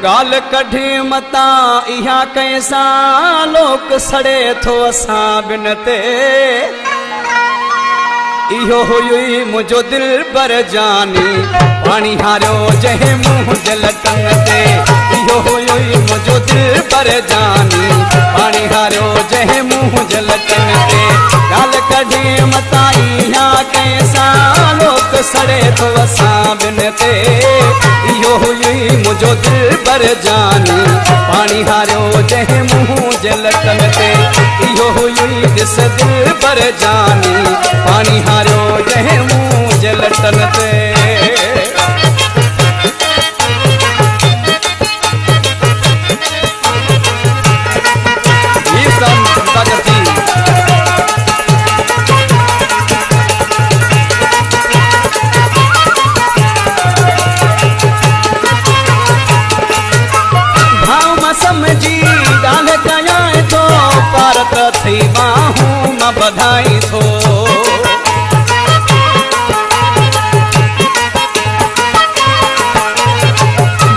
गाल कढी मता इहा कैसा लोक सड़े थो असा बिन ते इहो हुई मुझो दिल पर जानी पानी हारो जहे मुंह जलटन ते इहो हुई मुझो दिल पर जानी पानी हारो जहे मुंह जलटन ते गाल कढी मता इहा कैसा लोक सड़े थो असा बिन ते इहो हुई मुझो दिल पर जानी पानी हारो जहे मुंह जलटन ते इहो हुई दिस दिल पर जानी पानी हारो जहे मुंह जलटन ते समझी गाल कया तो पारत थी बाहूं न बधाई थो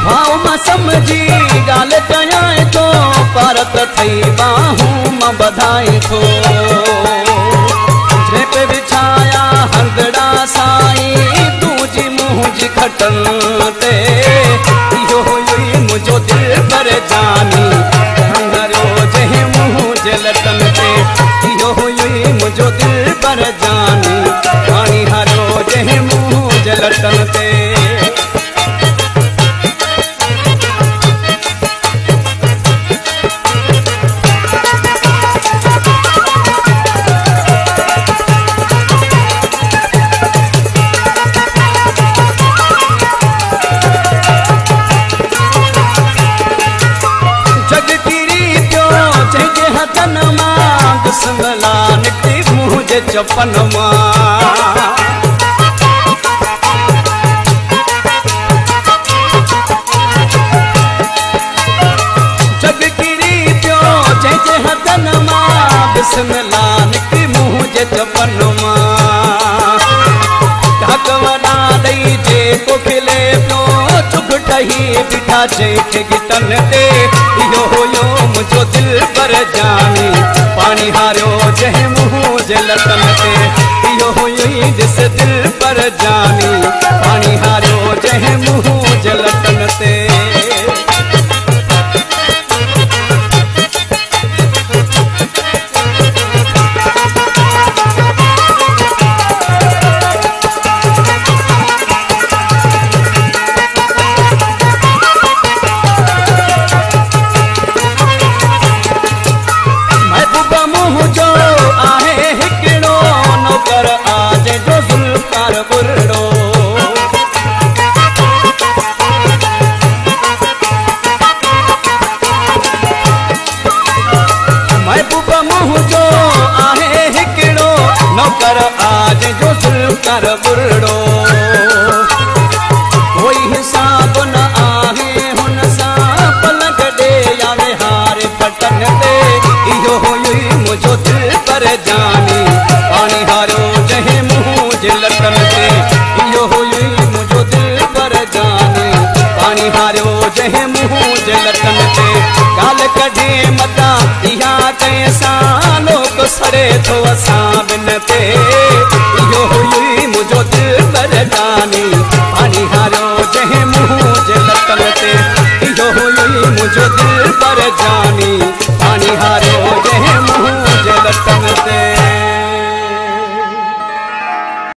भाव म समझी गाल कया तो पारत थी बाहूं न बधाई थो झेप बिछाया हंदड़ा साई तूजी मुंह खटन ते इहो हुई मुझो दिल पर जानी हंगरो जहे मुंह जलटन ते इहो हुई मुझो दिल पर जानी पानी हारो जहे मुंह जलटन ते संगला निकती मुंह जे चपन जग किरी पियो जे हथन बिस्मिल्ला निकती मुंह जे चपन ढक वॾा ॾई जे को खिले पियो चुभ ठही बीठा जेके गिटन ते इहो हुयो मुझो दिल पर जानी पानी हारो जहे मुंह जलटन ते इहो हुई दिस दिल पर जानी पानी हारो जहे मुंह जलटन ते नौकर आज जो सुल्कार बुरड़ो कोई हिसाब न आहे हुन सा पलक दे यावे हार पटन दे इहो हुई मुझो दिल पर जानी पानी हारो जहे मुंह जलटन ते इहो हुई मुझो दिल पर जानी पानी हारो जहे मुंह जलटन ते गाल कढे मता इहा कैसा लोक सड़े थो असा बिन ते इहो हुई मुझो दिल पर जानी पानी हारो जहे मुंह जलटन ते इहो हुई मुझो दिल पर जानी